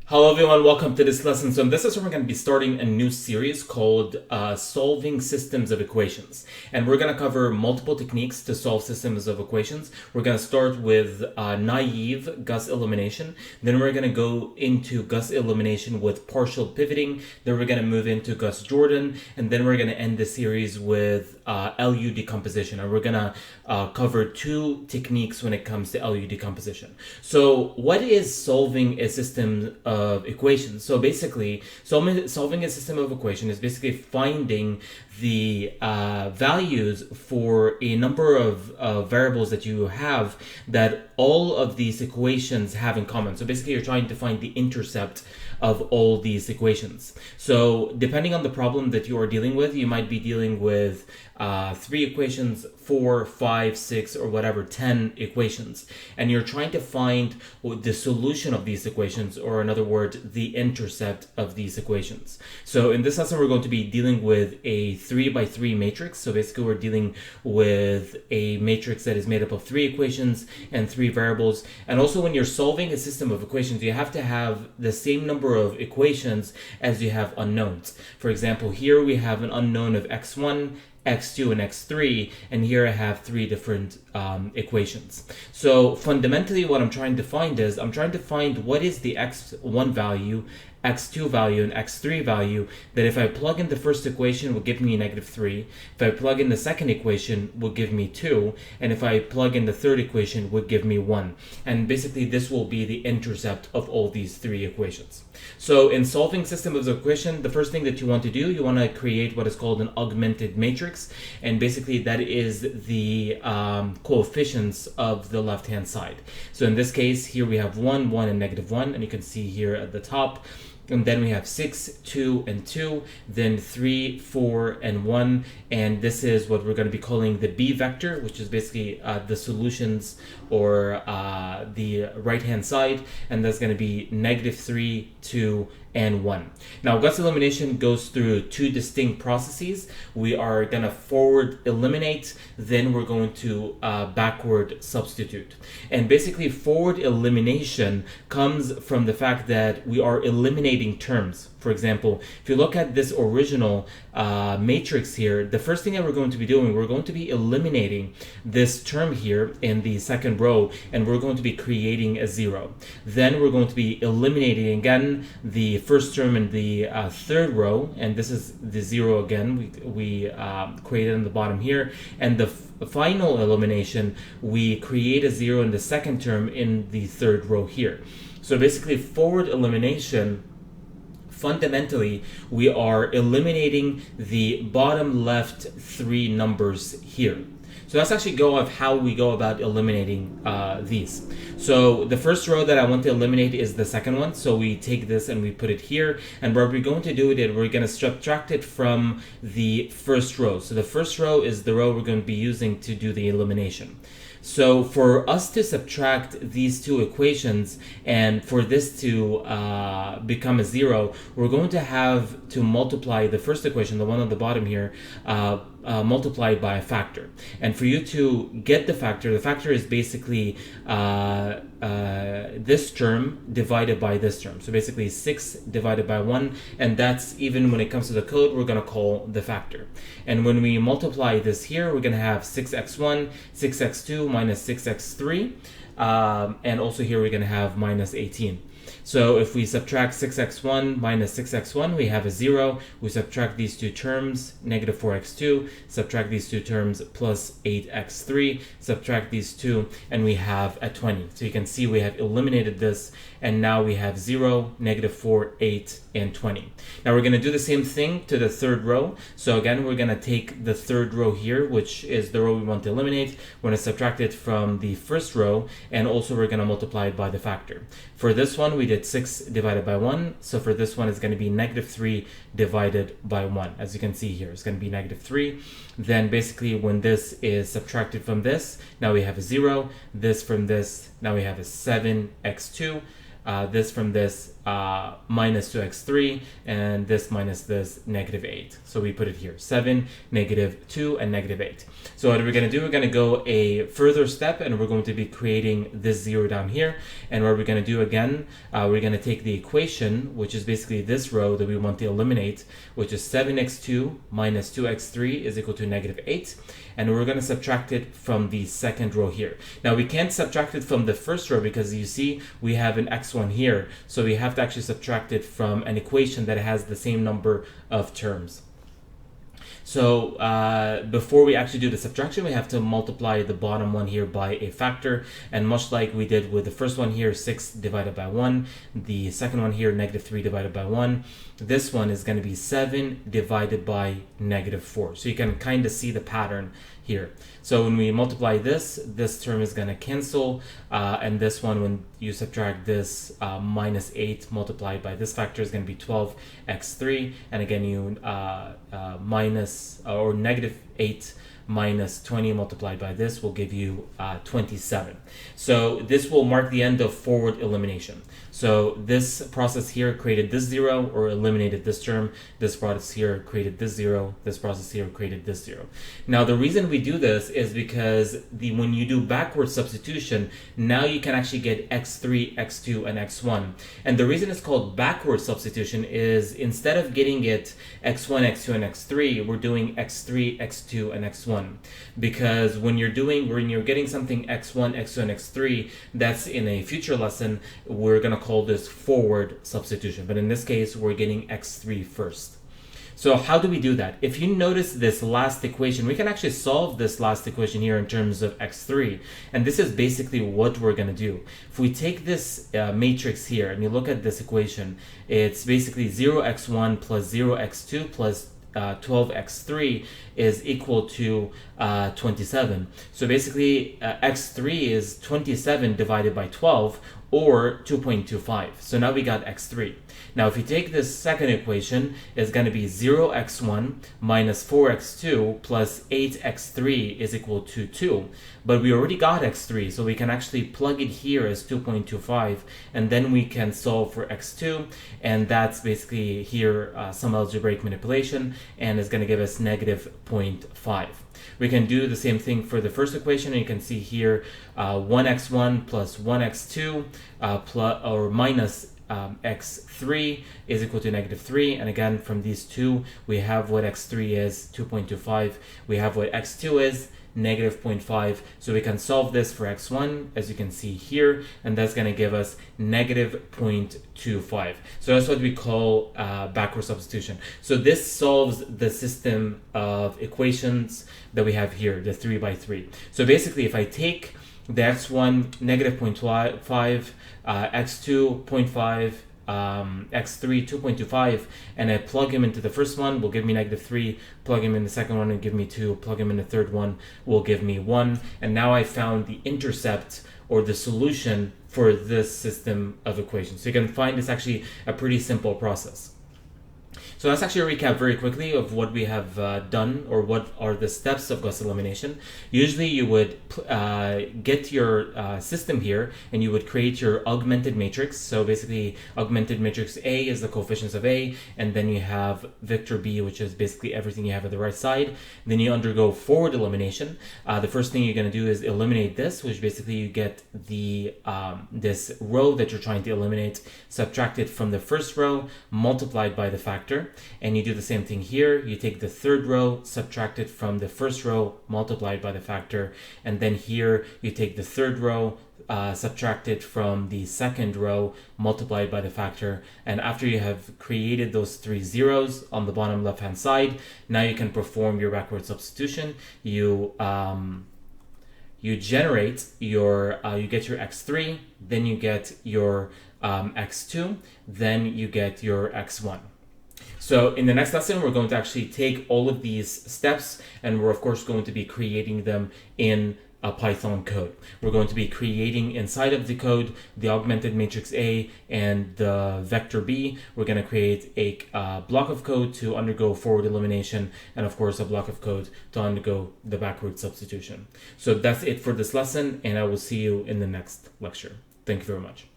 Hello everyone, welcome to this lesson. So in this lesson we're going to be starting a new series called Solving Systems of Equations. And we're going to cover multiple techniques to solve systems of equations. We're going to start with naive Gauss elimination. Then we're going to go into Gauss elimination with partial pivoting. Then we're going to move into Gauss-Jordan. And then we're going to end the series with LU decomposition. And we're going to cover two techniques when it comes to LU decomposition. So what is solving a system of equations? So basically, solving a system of equation is basically finding the values for a number of variables that you have that all of these equations have in common. So basically, you're trying to find the intercept of all these equations. So depending on the problem that you are dealing with, you might be dealing with 3 equations, 4, 5, 6, or whatever, 10 equations. And you're trying to find the solution of these equations, or in other words, the intercept of these equations. So in this lesson, we're going to be dealing with a 3x3 matrix. So basically, we're dealing with a matrix that is made up of 3 equations and 3 variables. And also, when you're solving a system of equations, you have to have the same number of equations as you have unknowns. For example, here we have an unknown of x1, x2, and x3, and here I have 3 different equations. So fundamentally what I'm trying to find is, I'm trying to find what is the x1 value, x2 value, and x3 value that if I plug in the first equation will give me -3, if I plug in the second equation will give me 2, and if I plug in the third equation would give me 1. And basically this will be the intercept of all these 3 equations. So in solving system of equation, the first thing that you want to do, you want to create what is called an augmented matrix, and basically that is the coefficients of the left hand side. So in this case here we have 1, 1, and -1, and you can see here at the top. And then we have 6, 2, and 2, then 3, 4, and 1. And this is what we're going to be calling the B vector, which is basically the solutions or the right-hand side. And that's going to be -3, 2, and 1. Now, Gauss elimination goes through 2 distinct processes. We are going to forward eliminate, then we're going to backward substitute. And basically, forward elimination comes from the fact that we are eliminating terms. For example, if you look at this original matrix here, the first thing that we're going to be doing, we're going to be eliminating this term here in the second row, and we're going to be creating a 0. Then we're going to be eliminating again the first term in the third row, and this is the 0 again. We created in the bottom here, and the final elimination, we create a 0 in the second term in the third row here. So basically, forward elimination, fundamentally, we are eliminating the bottom left 3 numbers here. So let's actually go of how we go about eliminating these. So the first row that I want to eliminate is the second one. So we take this and we put it here. And what we're going to do with it, we're going to subtract it from the first row. So the first row is the row we're going to be using to do the elimination. So for us to subtract these 2 equations and for this to become a 0, we're going to have to multiply the first equation, the one on the bottom here, multiplied by a factor. And for you to get the factor is basically this term divided by this term. So basically 6 divided by 1, and that's, even when it comes to the code, we're going to call the factor. And when we multiply this here, we're going to have 6x1, 6x2 minus 6x3, and also here we're going to have minus 18. So if we subtract 6x1 minus 6x1, we have a 0. We subtract these 2 terms, -4x2, subtract these 2 terms, plus 8x3, subtract these 2, and we have a 20. So you can see we have eliminated this, and now we have 0, -4, 8, and 20. Now we're going to do the same thing to the third row. So again, we're going to take the third row here, which is the row we want to eliminate. We're going to subtract it from the first row, and also we're going to multiply it by the factor. For this one, we did 6 divided by 1. So for this one, it's going to be -3 divided by 1. As you can see here, it's going to be -3. Then basically, when this is subtracted from this, now we have a 0. This from this, now we have a 7x2. this from this minus 2x3, and this minus this negative 8. So we put it here, 7, negative 2, and negative 8. So what we're going to do, we're going to go a further step, and we're going to be creating this 0 down here. And what we're going to do again, we're going to take the equation, which is basically this row that we want to eliminate, which is 7x2 minus 2x3 is equal to negative 8. And we're going to subtract it from the second row here. Now we can't subtract it from the first row because you see we have an x1 here. So we have to actually subtract it from an equation that has the same number of terms. So before we actually do the subtraction, we have to multiply the bottom one here by a factor. And much like we did with the first one here, 6 divided by 1. The second one here, negative 3 divided by 1. This one is going to be 7 divided by negative 4. So you can kind of see the pattern here. So when we multiply this term is going to cancel. And this one, when you subtract this minus 8 multiplied by this factor, is going to be 12x3. And again, you minus or negative 8 minus 20 multiplied by this will give you 27. So this will mark the end of forward elimination. So this process here created this 0 or eliminated this term. This process here created this 0. This process here created this 0. Now the reason we do this is because when you do backward substitution, now you can actually get x3, x2, and x1. And the reason it's called backward substitution is instead of getting it x1, x2, and x3, we're doing x3, x2, and x1. Because when you're getting something x1, x2, and x3, that's in a future lesson, we're going to call this forward substitution. But in this case, we're getting x3 first. So how do we do that? If you notice this last equation, we can actually solve this last equation here in terms of x3. And this is basically what we're going to do. If we take this matrix here and you look at this equation, it's basically 0x1 plus 0x2 plus 12x3 is equal to 27. So basically x3 is 27 divided by 12, or 2.25. So now we got x3. Now if you take this second equation, it's going to be 0x1 minus 4x2 plus 8x3 is equal to 2. But we already got x3, so we can actually plug it here as 2.25, and then we can solve for x2, and that's basically here some algebraic manipulation, and it's going to give us negative 0.5. We can do the same thing for the first equation, and you can see here 1x1 plus 1x2 plus or minus x3 is equal to negative 3. And again, from these two, we have what x3 is, 2.25. We have what x2 is, negative 0.5. So we can solve this for x1, as you can see here, and that's going to give us negative 0.25. So that's what we call backward substitution. So this solves the system of equations that we have here, the 3 by 3. So basically, if I take the x1 negative 0.5, x2 0.5, x3 2.25, and I plug him into the first one, will give me negative 3, plug him in the second one and give me 2, plug him in the third one will give me 1, and now I found the intercept or the solution for this system of equations. So you can find it's actually a pretty simple process. So let's actually recap very quickly of what we have done, or what are the steps of Gauss elimination. Usually you would get your system here and you would create your augmented matrix. So basically augmented matrix A is the coefficients of A, and then you have vector B, which is basically everything you have at the right side. Then you undergo forward elimination. The first thing you're going to do is eliminate this, which basically you get the this row that you're trying to eliminate subtracted from the first row multiplied by the factor. And you do the same thing here. You take the third row, subtract it from the first row, multiplied by the factor. And then here you take the third row, subtract it from the second row, multiplied by the factor. And after you have created those 3 zeros on the bottom left hand side, now you can perform your backward substitution. You generate your, you get your x3, then you get your x2, then you get your x1. So in the next lesson, we're going to actually take all of these steps, and we're of course going to be creating them in a Python code. We're going to be creating inside of the code the augmented matrix A and the vector B. We're going to create a block of code to undergo forward elimination, and of course a block of code to undergo the backward substitution. So that's it for this lesson, and I will see you in the next lecture. Thank you very much.